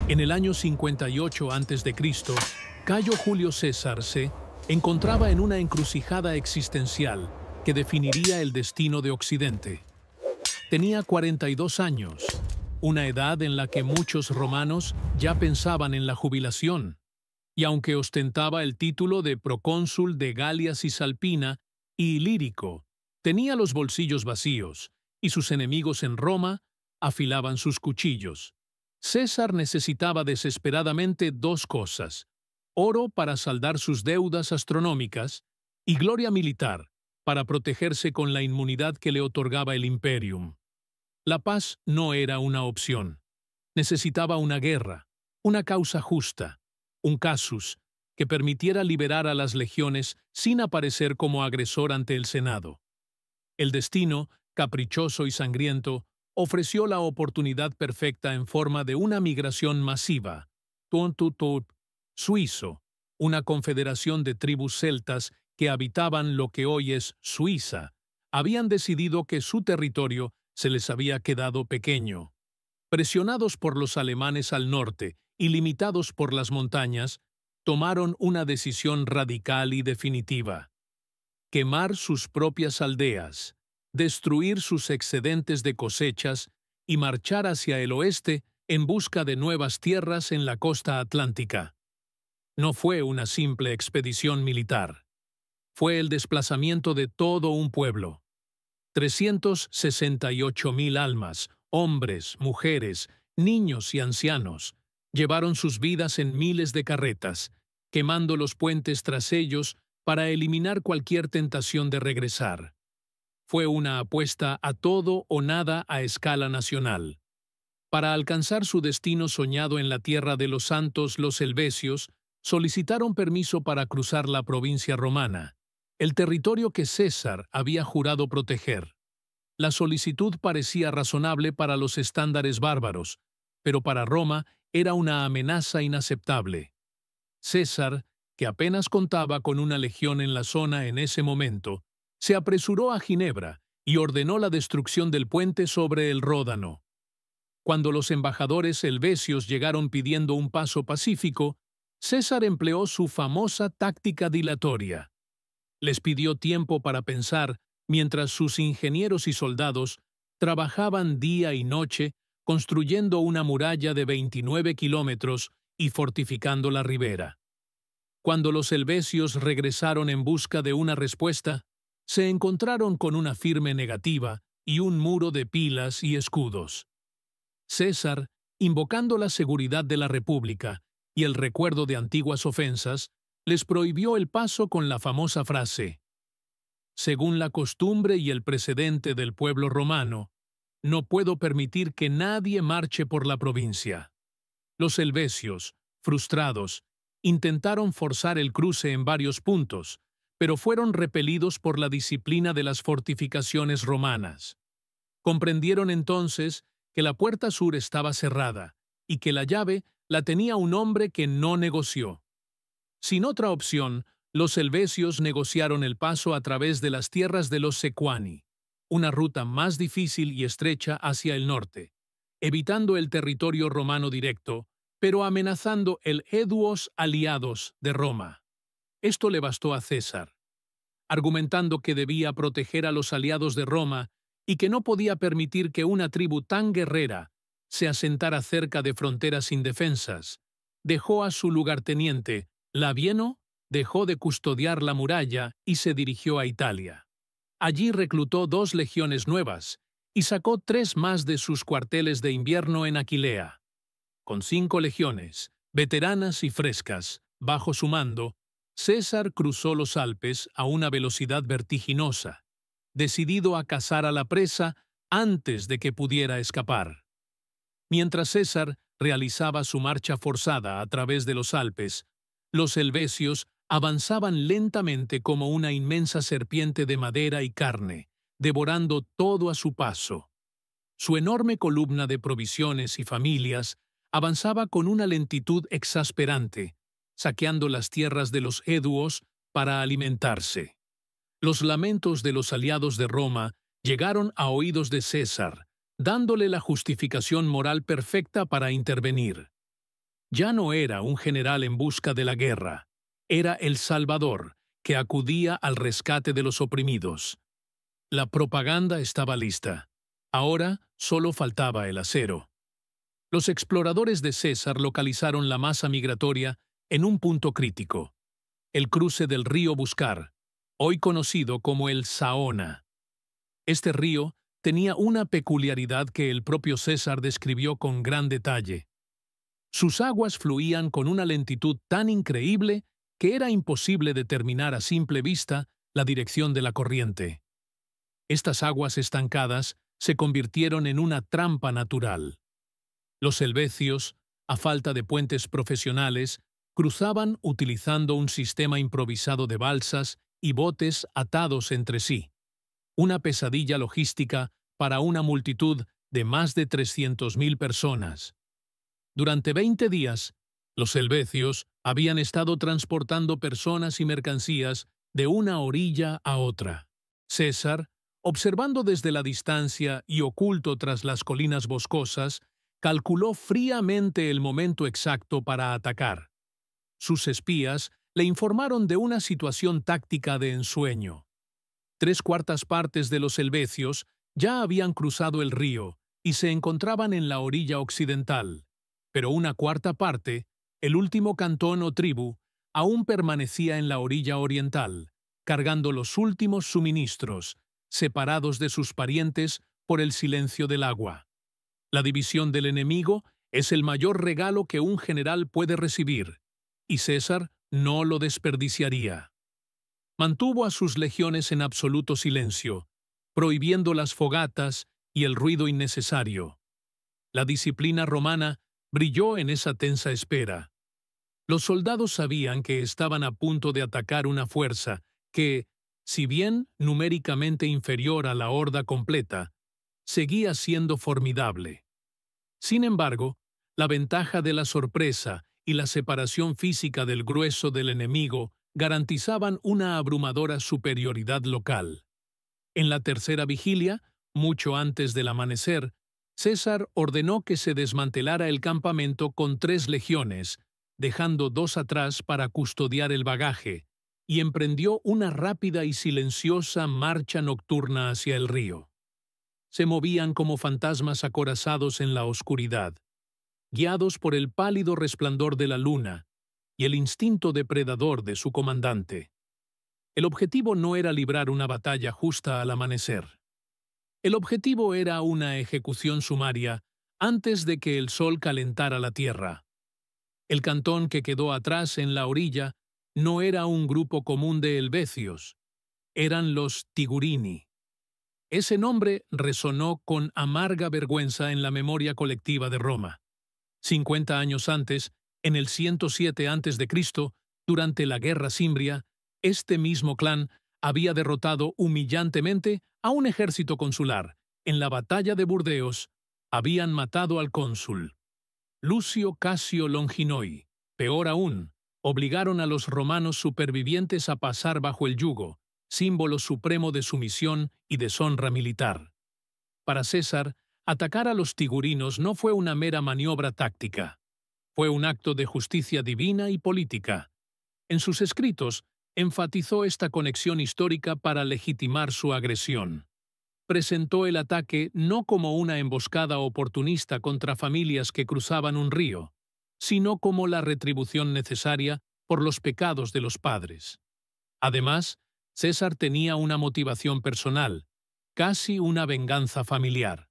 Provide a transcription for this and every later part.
En el año 58 a.C., Cayo Julio César se encontraba en una encrucijada existencial que definiría el destino de Occidente. Tenía 42 años, una edad en la que muchos romanos ya pensaban en la jubilación, y aunque ostentaba el título de procónsul de Galia Cisalpina y Ilírico, tenía los bolsillos vacíos, y sus enemigos en Roma afilaban sus cuchillos. César necesitaba desesperadamente dos cosas: oro para saldar sus deudas astronómicas y gloria militar para protegerse con la inmunidad que le otorgaba el imperium. La paz no era una opción. Necesitaba una guerra, una causa justa, un casus que permitiera liberar a las legiones sin aparecer como agresor ante el Senado. El destino, caprichoso y sangriento, ofreció la oportunidad perfecta en forma de una migración masiva, suizo, una confederación de tribus celtas que habitaban lo que hoy es Suiza. Habían decidido que su territorio se les había quedado pequeño. Presionados por los alemanes al norte y limitados por las montañas, tomaron una decisión radical y definitiva: quemar sus propias aldeas, destruir sus excedentes de cosechas y marchar hacia el oeste en busca de nuevas tierras en la costa atlántica. No fue una simple expedición militar. Fue el desplazamiento de todo un pueblo. 368,000 almas, hombres, mujeres, niños y ancianos, llevaron sus vidas en miles de carretas, quemando los puentes tras ellos para eliminar cualquier tentación de regresar. Fue una apuesta a todo o nada a escala nacional. Para alcanzar su destino soñado en la tierra de los santos, los helvecios solicitaron permiso para cruzar la provincia romana, el territorio que César había jurado proteger. La solicitud parecía razonable para los estándares bárbaros, pero para Roma era una amenaza inaceptable. César, que apenas contaba con una legión en la zona en ese momento, se apresuró a Ginebra y ordenó la destrucción del puente sobre el Ródano. Cuando los embajadores helvecios llegaron pidiendo un paso pacífico, César empleó su famosa táctica dilatoria. Les pidió tiempo para pensar mientras sus ingenieros y soldados trabajaban día y noche construyendo una muralla de 29 kilómetros y fortificando la ribera. Cuando los helvecios regresaron en busca de una respuesta, se encontraron con una firme negativa y un muro de pilas y escudos. César, invocando la seguridad de la República y el recuerdo de antiguas ofensas, les prohibió el paso con la famosa frase: según la costumbre y el precedente del pueblo romano, no puedo permitir que nadie marche por la provincia. Los helvecios, frustrados, intentaron forzar el cruce en varios puntos, pero fueron repelidos por la disciplina de las fortificaciones romanas. Comprendieron entonces que la puerta sur estaba cerrada y que la llave la tenía un hombre que no negoció. Sin otra opción, los helvecios negociaron el paso a través de las tierras de los Sequani, una ruta más difícil y estrecha hacia el norte, evitando el territorio romano directo, pero amenazando el Eduos aliados de Roma. Esto le bastó a César. Argumentando que debía proteger a los aliados de Roma y que no podía permitir que una tribu tan guerrera se asentara cerca de fronteras indefensas, dejó a su lugarteniente, Labieno, dejó de custodiar la muralla y se dirigió a Italia. Allí reclutó 2 legiones nuevas y sacó 3 más de sus cuarteles de invierno en Aquilea. Con 5 legiones, veteranas y frescas, bajo su mando, César cruzó los Alpes a una velocidad vertiginosa, decidido a cazar a la presa antes de que pudiera escapar. Mientras César realizaba su marcha forzada a través de los Alpes, los helvecios avanzaban lentamente como una inmensa serpiente de madera y carne, devorando todo a su paso. Su enorme columna de provisiones y familias avanzaba con una lentitud exasperante, saqueando las tierras de los Eduos para alimentarse. Los lamentos de los aliados de Roma llegaron a oídos de César, dándole la justificación moral perfecta para intervenir. ya no era un general en busca de la guerra, era el Salvador, que acudía al rescate de los oprimidos. La propaganda estaba lista. Ahora solo faltaba el acero. Los exploradores de César localizaron la masa migratoria en un punto crítico, el cruce del río Buscar, hoy conocido como el Saona. Este río tenía una peculiaridad que el propio César describió con gran detalle. Sus aguas fluían con una lentitud tan increíble que era imposible determinar a simple vista la dirección de la corriente. Estas aguas estancadas se convirtieron en una trampa natural. Los helvecios, a falta de puentes profesionales, cruzaban utilizando un sistema improvisado de balsas y botes atados entre sí. Una pesadilla logística para una multitud de más de 300.000 personas. Durante 20 días, los helvecios habían estado transportando personas y mercancías de una orilla a otra. César, observando desde la distancia y oculto tras las colinas boscosas, calculó fríamente el momento exacto para atacar. Sus espías le informaron de una situación táctica de ensueño. 3/4 partes de los helvecios ya habían cruzado el río y se encontraban en la orilla occidental, pero 1/4 parte, el último cantón o tribu, aún permanecía en la orilla oriental, cargando los últimos suministros, separados de sus parientes por el silencio del agua. La división del enemigo es el mayor regalo que un general puede recibir, y César no lo desperdiciaría. Mantuvo a sus legiones en absoluto silencio, prohibiendo las fogatas y el ruido innecesario. La disciplina romana brilló en esa tensa espera. Los soldados sabían que estaban a punto de atacar una fuerza que, si bien numéricamente inferior a la horda completa, seguía siendo formidable. Sin embargo, la ventaja de la sorpresa y la separación física del grueso del enemigo garantizaban una abrumadora superioridad local. En la tercera vigilia, mucho antes del amanecer, César ordenó que se desmantelara el campamento con 3 legiones, dejando 2 atrás para custodiar el bagaje, y emprendió una rápida y silenciosa marcha nocturna hacia el río. Se movían como fantasmas acorazados en la oscuridad, guiados por el pálido resplandor de la luna y el instinto depredador de su comandante. El objetivo no era librar una batalla justa al amanecer. El objetivo era una ejecución sumaria antes de que el sol calentara la tierra. El cantón que quedó atrás en la orilla no era un grupo común de helvecios, eran los Tigurini. Ese nombre resonó con amarga vergüenza en la memoria colectiva de Roma. 50 años antes, en el 107 a.C., durante la Guerra Cimbria, este mismo clan había derrotado humillantemente a un ejército consular. En la batalla de Burdeos, habían matado al cónsul Lucio Casio Longinoi. Peor aún, obligaron a los romanos supervivientes a pasar bajo el yugo, símbolo supremo de sumisión y deshonra militar. Para César, atacar a los tigurinos no fue una mera maniobra táctica. Fue un acto de justicia divina y política. En sus escritos, enfatizó esta conexión histórica para legitimar su agresión. Presentó el ataque no como una emboscada oportunista contra familias que cruzaban un río, sino como la retribución necesaria por los pecados de los padres. Además, César tenía una motivación personal, casi una venganza familiar.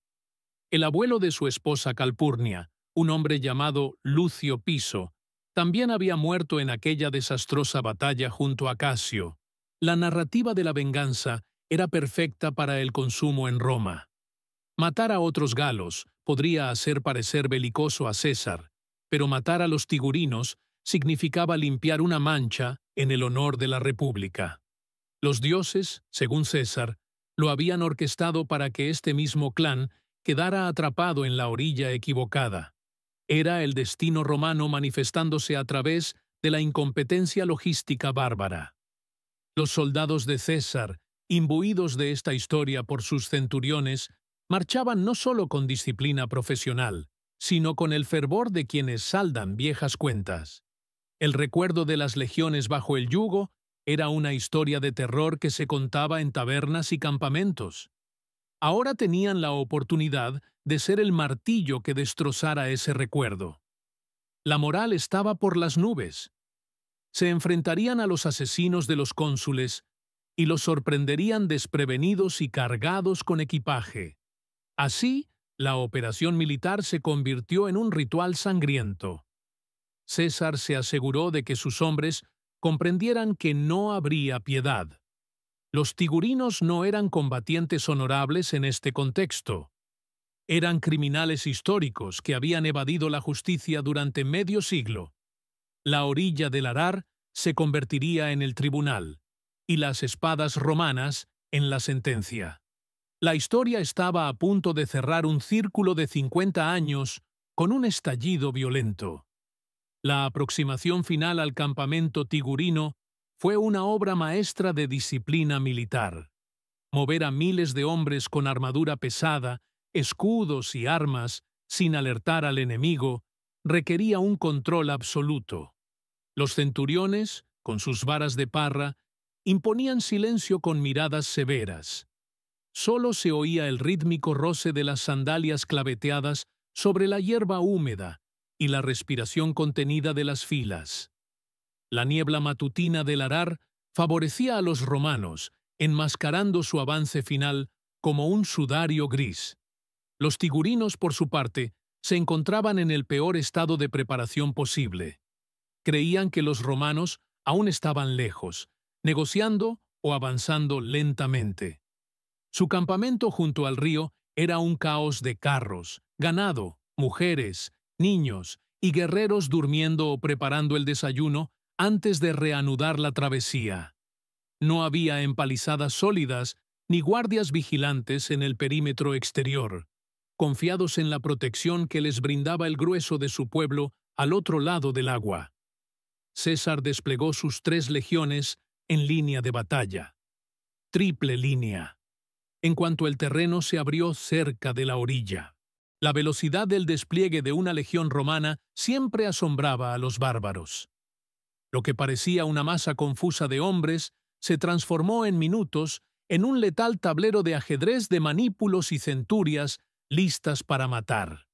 El abuelo de su esposa Calpurnia, un hombre llamado Lucio Piso, también había muerto en aquella desastrosa batalla junto a Casio. La narrativa de la venganza era perfecta para el consumo en Roma. Matar a otros galos podría hacer parecer belicoso a César, pero matar a los tigurinos significaba limpiar una mancha en el honor de la República. Los dioses, según César, lo habían orquestado para que este mismo clan quedara atrapado en la orilla equivocada. Era el destino romano manifestándose a través de la incompetencia logística bárbara. Los soldados de César, imbuidos de esta historia por sus centuriones, marchaban no solo con disciplina profesional, sino con el fervor de quienes saldan viejas cuentas. El recuerdo de las legiones bajo el yugo era una historia de terror que se contaba en tabernas y campamentos. Ahora tenían la oportunidad de ser el martillo que destrozara ese recuerdo. La moral estaba por las nubes. Se enfrentarían a los asesinos de los cónsules y los sorprenderían desprevenidos y cargados con equipaje. Así, la operación militar se convirtió en un ritual sangriento. César se aseguró de que sus hombres comprendieran que no habría piedad. Los tigurinos no eran combatientes honorables en este contexto. Eran criminales históricos que habían evadido la justicia durante medio siglo. La orilla del arar se convertiría en el tribunal, y las espadas romanas en la sentencia. La historia estaba a punto de cerrar un círculo de 50 años con un estallido violento. La aproximación final al campamento tigurino fue una obra maestra de disciplina militar. Mover a miles de hombres con armadura pesada, escudos y armas, sin alertar al enemigo, requería un control absoluto. Los centuriones, con sus varas de parra, imponían silencio con miradas severas. Solo se oía el rítmico roce de las sandalias claveteadas sobre la hierba húmeda y la respiración contenida de las filas. La niebla matutina del arar favorecía a los romanos, enmascarando su avance final como un sudario gris. Los tigurinos, por su parte, se encontraban en el peor estado de preparación posible. Creían que los romanos aún estaban lejos, negociando o avanzando lentamente. Su campamento junto al río era un caos de carros, ganado, mujeres, niños y guerreros durmiendo o preparando el desayuno antes de reanudar la travesía. No había empalizadas sólidas ni guardias vigilantes en el perímetro exterior, confiados en la protección que les brindaba el grueso de su pueblo al otro lado del agua. César desplegó sus 3 legiones en línea de batalla. Triple línea. En cuanto el terreno se abrió cerca de la orilla. La velocidad del despliegue de una legión romana siempre asombraba a los bárbaros. Lo que parecía una masa confusa de hombres se transformó en minutos en un letal tablero de ajedrez de manípulos y centurias listas para matar.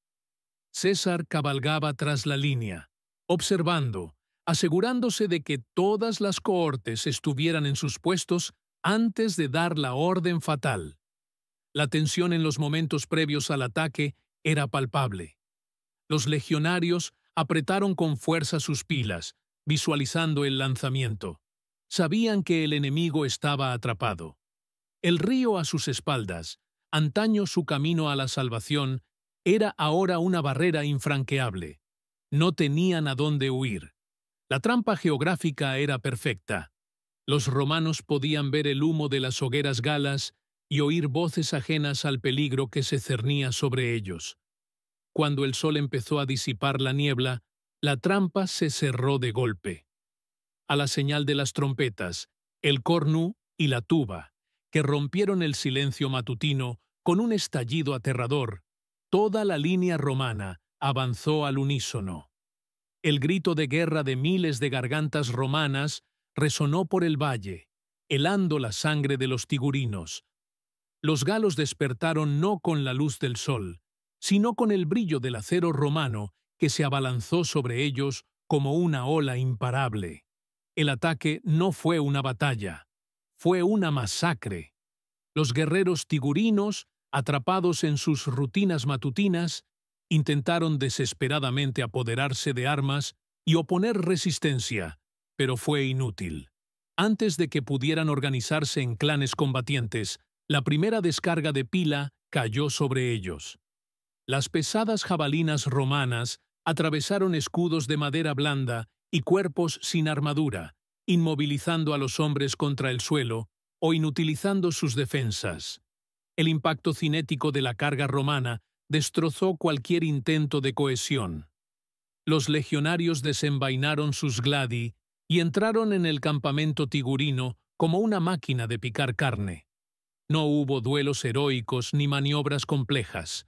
César cabalgaba tras la línea, observando, asegurándose de que todas las cohortes estuvieran en sus puestos antes de dar la orden fatal. La tensión en los momentos previos al ataque era palpable. Los legionarios apretaron con fuerza sus pilas, visualizando el lanzamiento. Sabían que el enemigo estaba atrapado. El río a sus espaldas, antaño su camino a la salvación, era ahora una barrera infranqueable. No tenían a dónde huir. La trampa geográfica era perfecta. Los romanos podían ver el humo de las hogueras galas y oír voces ajenas al peligro que se cernía sobre ellos. Cuando el sol empezó a disipar la niebla, la trampa se cerró de golpe. A la señal de las trompetas, el cornu y la tuba, que rompieron el silencio matutino con un estallido aterrador, toda la línea romana avanzó al unísono. El grito de guerra de miles de gargantas romanas resonó por el valle, helando la sangre de los tigurinos. Los galos despertaron no con la luz del sol, sino con el brillo del acero romano que se abalanzó sobre ellos como una ola imparable. El ataque no fue una batalla, fue una masacre. Los guerreros tigurinos, atrapados en sus rutinas matutinas, intentaron desesperadamente apoderarse de armas y oponer resistencia, pero fue inútil. Antes de que pudieran organizarse en clanes combatientes, la primera descarga de pila cayó sobre ellos. Las pesadas jabalinas romanas atravesaron escudos de madera blanda y cuerpos sin armadura, inmovilizando a los hombres contra el suelo o inutilizando sus defensas. El impacto cinético de la carga romana destrozó cualquier intento de cohesión. Los legionarios desenvainaron sus gladi y entraron en el campamento tigurino como una máquina de picar carne. No hubo duelos heroicos ni maniobras complejas.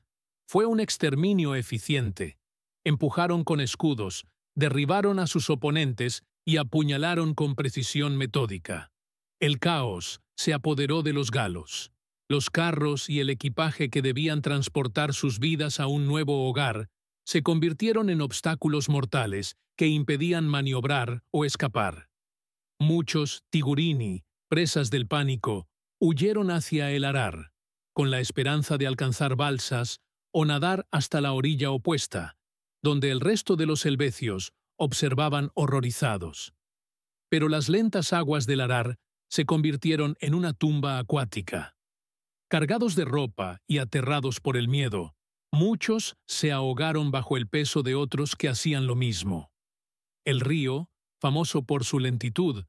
Fue un exterminio eficiente. Empujaron con escudos, derribaron a sus oponentes y apuñalaron con precisión metódica. El caos se apoderó de los galos. Los carros y el equipaje que debían transportar sus vidas a un nuevo hogar se convirtieron en obstáculos mortales que impedían maniobrar o escapar. Muchos Tigurini, presas del pánico, huyeron hacia el Arar, con la esperanza de alcanzar balsas o nadar hasta la orilla opuesta, donde el resto de los helvecios observaban horrorizados. Pero las lentas aguas del Arar se convirtieron en una tumba acuática. Cargados de ropa y aterrados por el miedo, muchos se ahogaron bajo el peso de otros que hacían lo mismo. El río, famoso por su lentitud,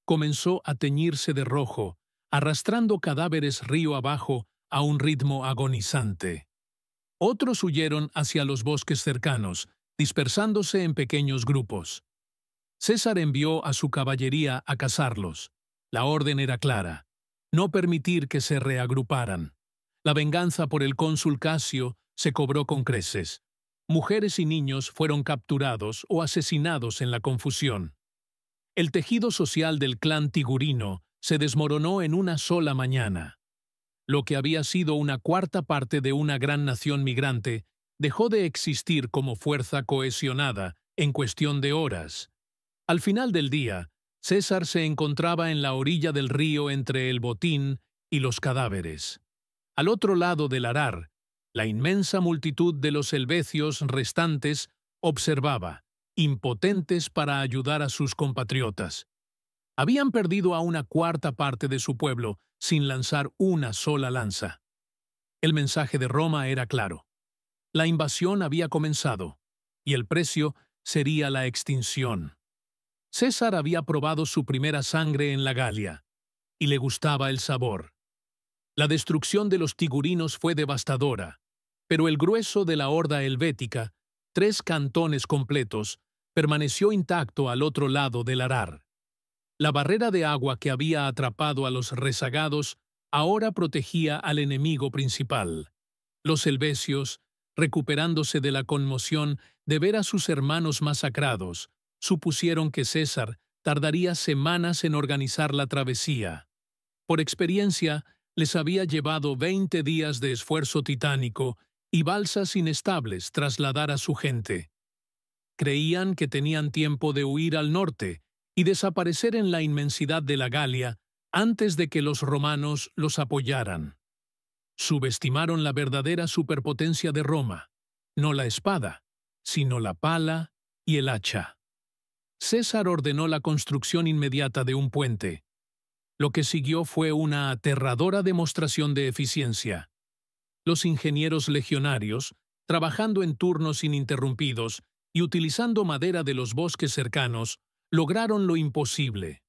comenzó a teñirse de rojo, arrastrando cadáveres río abajo a un ritmo agonizante. Otros huyeron hacia los bosques cercanos, dispersándose en pequeños grupos. César envió a su caballería a cazarlos. La orden era clara: no permitir que se reagruparan. La venganza por el cónsul Casio se cobró con creces. Mujeres y niños fueron capturados o asesinados en la confusión. El tejido social del clan Tigurino se desmoronó en una sola mañana. Lo que había sido una cuarta parte de una gran nación migrante dejó de existir como fuerza cohesionada en cuestión de horas. Al final del día, César se encontraba en la orilla del río entre el botín y los cadáveres. Al otro lado del Arar, la inmensa multitud de los helvecios restantes observaba, impotentes para ayudar a sus compatriotas. Habían perdido a una cuarta parte de su pueblo sin lanzar una sola lanza. El mensaje de Roma era claro. La invasión había comenzado, y el precio sería la extinción. César había probado su primera sangre en la Galia, y le gustaba el sabor. La destrucción de los tigurinos fue devastadora, pero el grueso de la horda helvética, 3 cantones completos, permaneció intacto al otro lado del Arar. La barrera de agua que había atrapado a los rezagados ahora protegía al enemigo principal. Los helvecios, recuperándose de la conmoción de ver a sus hermanos masacrados, supusieron que César tardaría semanas en organizar la travesía. Por experiencia, les había llevado 20 días de esfuerzo titánico y balsas inestables trasladar a su gente. Creían que tenían tiempo de huir al norte y desaparecer en la inmensidad de la Galia antes de que los romanos los apoyaran. Subestimaron la verdadera superpotencia de Roma, no la espada, sino la pala y el hacha. César ordenó la construcción inmediata de un puente. Lo que siguió fue una aterradora demostración de eficiencia. Los ingenieros legionarios, trabajando en turnos ininterrumpidos y utilizando madera de los bosques cercanos, lograron lo imposible.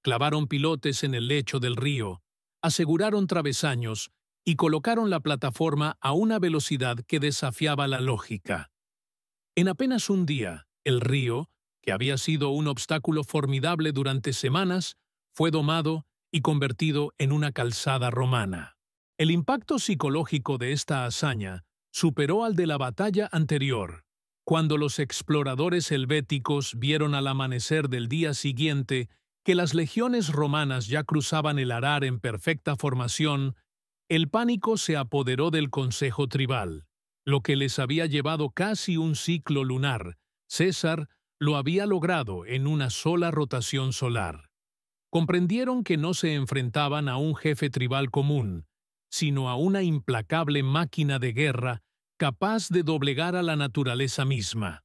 Clavaron pilotes en el lecho del río, aseguraron travesaños y colocaron la plataforma a una velocidad que desafiaba la lógica. En apenas un día, el río, que había sido un obstáculo formidable durante semanas, fue domado y convertido en una calzada romana. El impacto psicológico de esta hazaña superó al de la batalla anterior. Cuando los exploradores helvéticos vieron al amanecer del día siguiente que las legiones romanas ya cruzaban el Arar en perfecta formación, el pánico se apoderó del consejo tribal. Lo que les había llevado casi un ciclo lunar, César lo había logrado en una sola rotación solar. Comprendieron que no se enfrentaban a un jefe tribal común, sino a una implacable máquina de guerra capaz de doblegar a la naturaleza misma.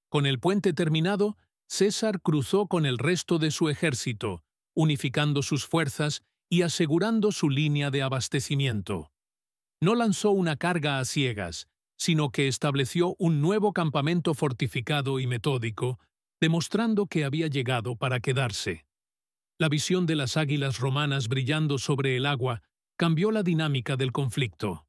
Con el puente terminado, César cruzó con el resto de su ejército, unificando sus fuerzas y asegurando su línea de abastecimiento. No lanzó una carga a ciegas, sino que estableció un nuevo campamento fortificado y metódico, demostrando que había llegado para quedarse. La visión de las águilas romanas brillando sobre el agua cambió la dinámica del conflicto.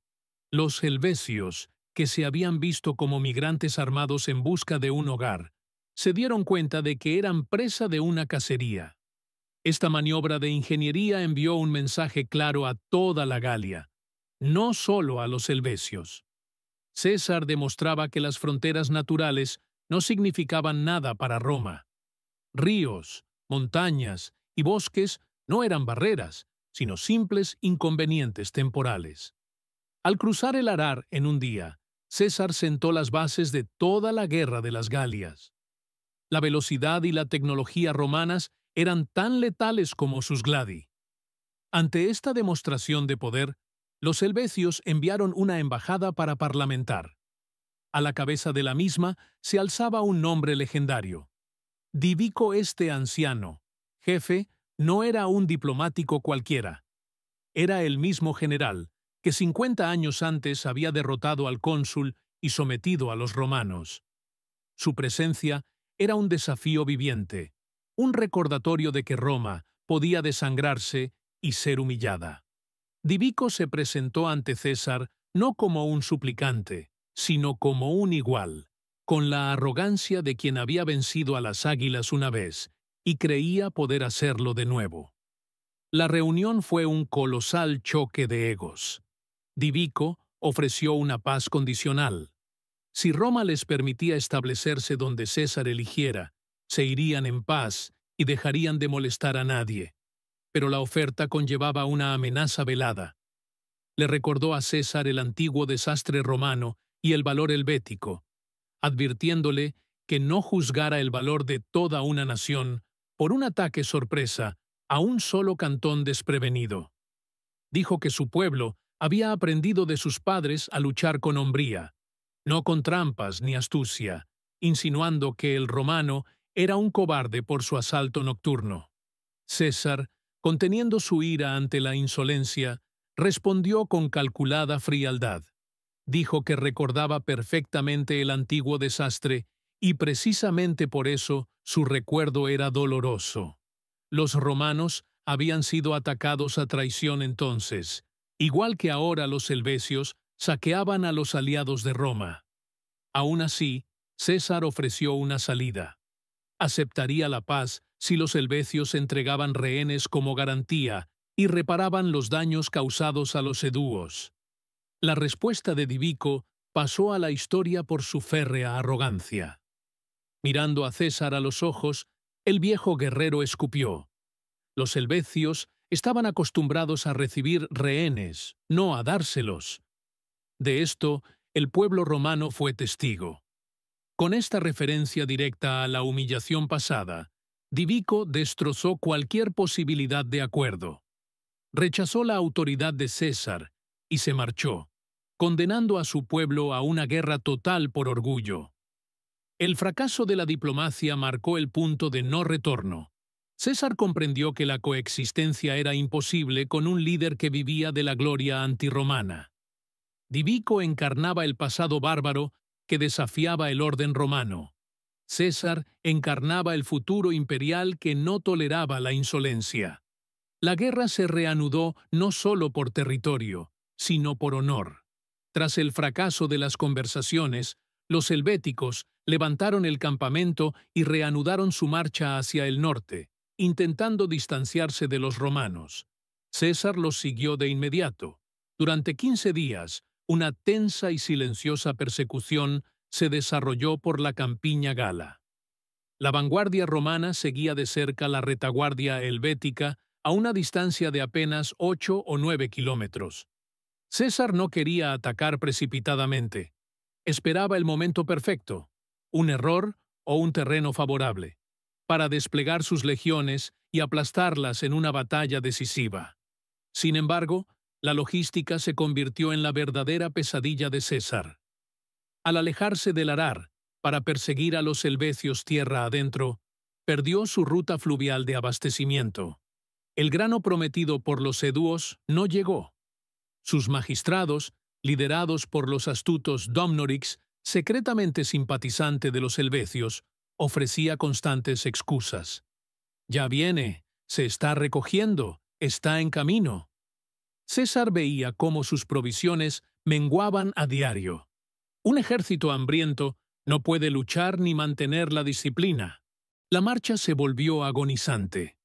Los helvecios, que se habían visto como migrantes armados en busca de un hogar, se dieron cuenta de que eran presa de una cacería. Esta maniobra de ingeniería envió un mensaje claro a toda la Galia, no solo a los helvecios. César demostraba que las fronteras naturales no significaban nada para Roma. Ríos, montañas y bosques no eran barreras, sino simples inconvenientes temporales. Al cruzar el Arar en un día, César sentó las bases de toda la guerra de las Galias. La velocidad y la tecnología romanas eran tan letales como sus gladi. Ante esta demostración de poder, los helvecios enviaron una embajada para parlamentar. A la cabeza de la misma se alzaba un nombre legendario. Divico este anciano, jefe, no era un diplomático cualquiera. Era el mismo general que 50 años antes había derrotado al cónsul y sometido a los romanos. Su presencia era un desafío viviente, un recordatorio de que Roma podía desangrarse y ser humillada. Divico se presentó ante César no como un suplicante, sino como un igual, con la arrogancia de quien había vencido a las águilas una vez y creía poder hacerlo de nuevo. La reunión fue un colosal choque de egos. Divico ofreció una paz condicional. Si Roma les permitía establecerse donde César eligiera, se irían en paz y dejarían de molestar a nadie. Pero la oferta conllevaba una amenaza velada. Le recordó a César el antiguo desastre romano y el valor helvético, advirtiéndole que no juzgara el valor de toda una nación por un ataque sorpresa a un solo cantón desprevenido. Dijo que su pueblo había aprendido de sus padres a luchar con hombría, no con trampas ni astucia, insinuando que el romano era un cobarde por su asalto nocturno. César, conteniendo su ira ante la insolencia, respondió con calculada frialdad. Dijo que recordaba perfectamente el antiguo desastre y precisamente por eso su recuerdo era doloroso. Los romanos habían sido atacados a traición entonces, igual que ahora los helvecios saqueaban a los aliados de Roma. Aún así, César ofreció una salida. Aceptaría la paz si los helvecios entregaban rehenes como garantía y reparaban los daños causados a los edúos. La respuesta de Divico pasó a la historia por su férrea arrogancia. Mirando a César a los ojos, el viejo guerrero escupió. Los helvecios estaban acostumbrados a recibir rehenes, no a dárselos. De esto, el pueblo romano fue testigo. Con esta referencia directa a la humillación pasada, Divico destrozó cualquier posibilidad de acuerdo. Rechazó la autoridad de César y se marchó, condenando a su pueblo a una guerra total por orgullo. El fracaso de la diplomacia marcó el punto de no retorno. César comprendió que la coexistencia era imposible con un líder que vivía de la gloria antirromana. Divico encarnaba el pasado bárbaro que desafiaba el orden romano. César encarnaba el futuro imperial que no toleraba la insolencia. La guerra se reanudó no solo por territorio, sino por honor. Tras el fracaso de las conversaciones, los helvéticos levantaron el campamento y reanudaron su marcha hacia el norte, intentando distanciarse de los romanos. César los siguió de inmediato. Durante 15 días, una tensa y silenciosa persecución se desarrolló por la campiña gala. La vanguardia romana seguía de cerca la retaguardia helvética a una distancia de apenas 8 o 9 kilómetros. César no quería atacar precipitadamente. Esperaba el momento perfecto, un error o un terreno favorable, para desplegar sus legiones y aplastarlas en una batalla decisiva. Sin embargo, la logística se convirtió en la verdadera pesadilla de César. Al alejarse del Arar para perseguir a los helvecios tierra adentro, perdió su ruta fluvial de abastecimiento. El grano prometido por los edúos no llegó. Sus magistrados, liderados por los astutos Domnorix, secretamente simpatizante de los helvecios, ofrecía constantes excusas. «Ya viene, se está recogiendo, está en camino». César veía cómo sus provisiones menguaban a diario. Un ejército hambriento no puede luchar ni mantener la disciplina. La marcha se volvió agonizante.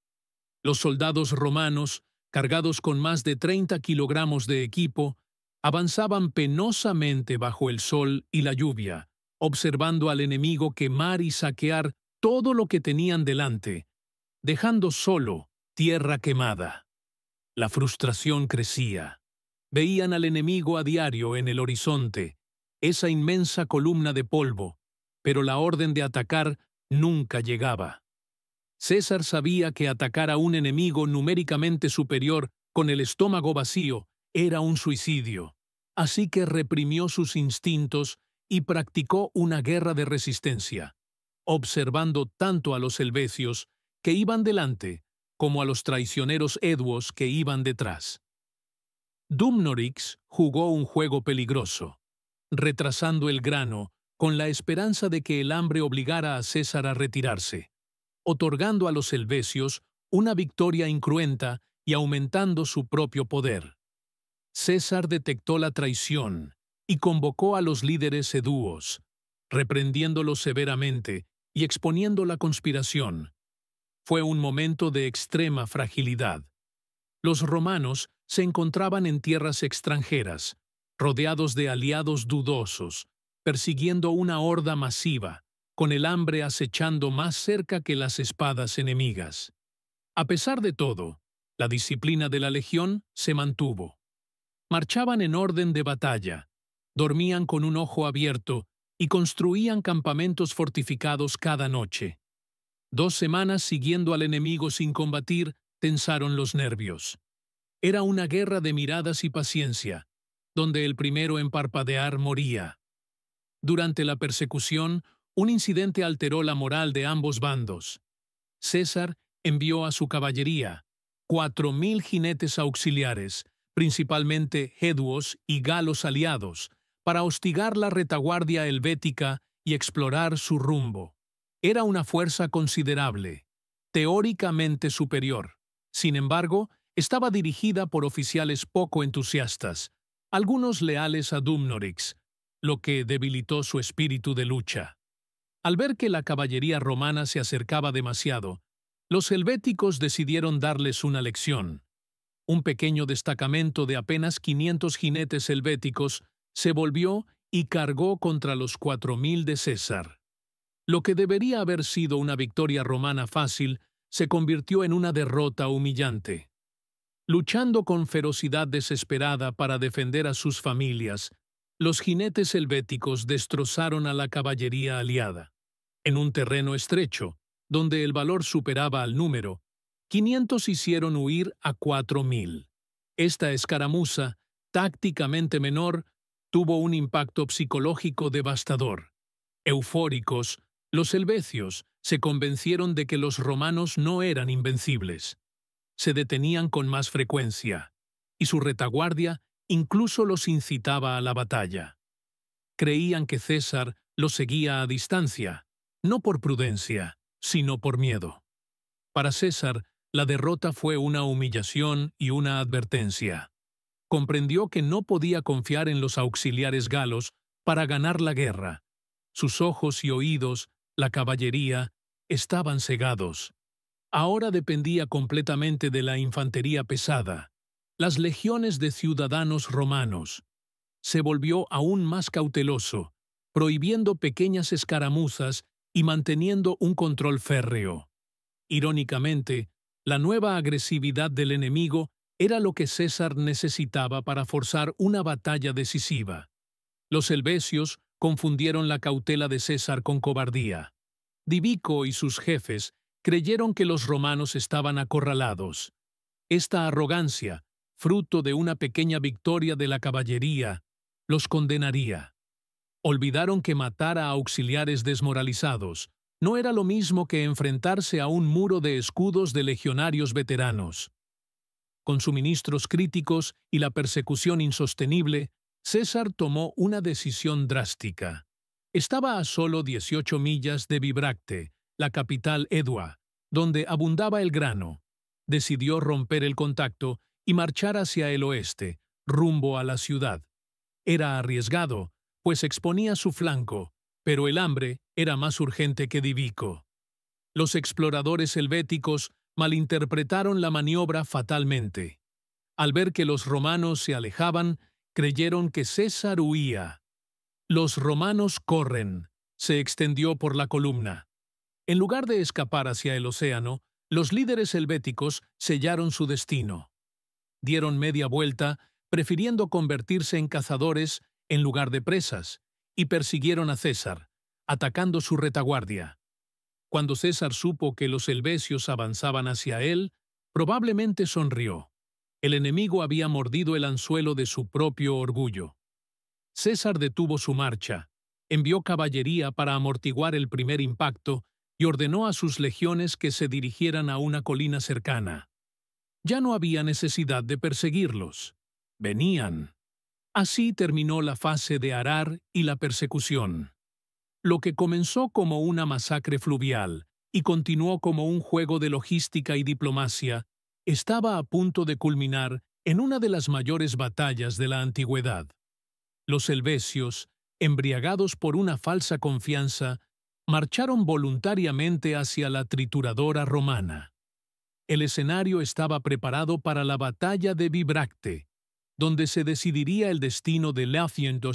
Los soldados romanos, cargados con más de 30 kilogramos de equipo, Avanzaban penosamente bajo el sol y la lluvia, observando al enemigo quemar y saquear todo lo que tenían delante, dejando solo tierra quemada. La frustración crecía. Veían al enemigo a diario en el horizonte, esa inmensa columna de polvo, pero la orden de atacar nunca llegaba. César sabía que atacar a un enemigo numéricamente superior con el estómago vacío era un suicidio, así que reprimió sus instintos y practicó una guerra de resistencia, observando tanto a los helvecios que iban delante como a los traicioneros eduos que iban detrás. Dumnorix jugó un juego peligroso, retrasando el grano con la esperanza de que el hambre obligara a César a retirarse, otorgando a los helvecios una victoria incruenta y aumentando su propio poder. César detectó la traición y convocó a los líderes edúos, reprendiéndolos severamente y exponiendo la conspiración. Fue un momento de extrema fragilidad. Los romanos se encontraban en tierras extranjeras, rodeados de aliados dudosos, persiguiendo una horda masiva, con el hambre acechando más cerca que las espadas enemigas. A pesar de todo, la disciplina de la legión se mantuvo. Marchaban en orden de batalla, dormían con un ojo abierto y construían campamentos fortificados cada noche. 2 semanas siguiendo al enemigo sin combatir tensaron los nervios. Era una guerra de miradas y paciencia, donde el primero en parpadear moría. Durante la persecución, un incidente alteró la moral de ambos bandos. César envió a su caballería 4.000 jinetes auxiliares, principalmente eduos y galos aliados, para hostigar la retaguardia helvética y explorar su rumbo. Era una fuerza considerable, teóricamente superior. Sin embargo, estaba dirigida por oficiales poco entusiastas, algunos leales a Dumnorix, lo que debilitó su espíritu de lucha. Al ver que la caballería romana se acercaba demasiado, los helvéticos decidieron darles una lección. Un pequeño destacamento de apenas 500 jinetes helvéticos se volvió y cargó contra los 4.000 de César. Lo que debería haber sido una victoria romana fácil se convirtió en una derrota humillante. Luchando con ferocidad desesperada para defender a sus familias, los jinetes helvéticos destrozaron a la caballería aliada. En un terreno estrecho, donde el valor superaba al número, 500 hicieron huir a 4.000. Esta escaramuza, tácticamente menor, tuvo un impacto psicológico devastador. Eufóricos, los helvecios se convencieron de que los romanos no eran invencibles. Se detenían con más frecuencia, y su retaguardia incluso los incitaba a la batalla. Creían que César los seguía a distancia, no por prudencia, sino por miedo. Para César, la derrota fue una humillación y una advertencia. Comprendió que no podía confiar en los auxiliares galos para ganar la guerra. Sus ojos y oídos, la caballería, estaban cegados. Ahora dependía completamente de la infantería pesada, las legiones de ciudadanos romanos. Se volvió aún más cauteloso, prohibiendo pequeñas escaramuzas y manteniendo un control férreo. Irónicamente, la nueva agresividad del enemigo era lo que César necesitaba para forzar una batalla decisiva. Los helvecios confundieron la cautela de César con cobardía. Divico y sus jefes creyeron que los romanos estaban acorralados. Esta arrogancia, fruto de una pequeña victoria de la caballería, los condenaría. Olvidaron que matar a auxiliares desmoralizados no era lo mismo que enfrentarse a un muro de escudos de legionarios veteranos. Con suministros críticos y la persecución insostenible, César tomó una decisión drástica. Estaba a solo 18 millas de Bibracte, la capital edua, donde abundaba el grano. Decidió romper el contacto y marchar hacia el oeste, rumbo a la ciudad. Era arriesgado, pues exponía su flanco, pero el hambre era más urgente que Divico. Los exploradores helvéticos malinterpretaron la maniobra fatalmente. Al ver que los romanos se alejaban, creyeron que César huía. Los romanos corren, se extendió por la columna. En lugar de escapar hacia el océano, los líderes helvéticos sellaron su destino. Dieron media vuelta, prefiriendo convertirse en cazadores en lugar de presas, y persiguieron a César, atacando su retaguardia. Cuando César supo que los helvecios avanzaban hacia él, probablemente sonrió. El enemigo había mordido el anzuelo de su propio orgullo. César detuvo su marcha, envió caballería para amortiguar el primer impacto y ordenó a sus legiones que se dirigieran a una colina cercana. Ya no había necesidad de perseguirlos. Venían. Así terminó la fase de arar y la persecución. Lo que comenzó como una masacre fluvial y continuó como un juego de logística y diplomacia, estaba a punto de culminar en una de las mayores batallas de la antigüedad. Los helvecios, embriagados por una falsa confianza, marcharon voluntariamente hacia la trituradora romana. El escenario estaba preparado para la batalla de Bibracte, donde se decidiría el destino de Leontio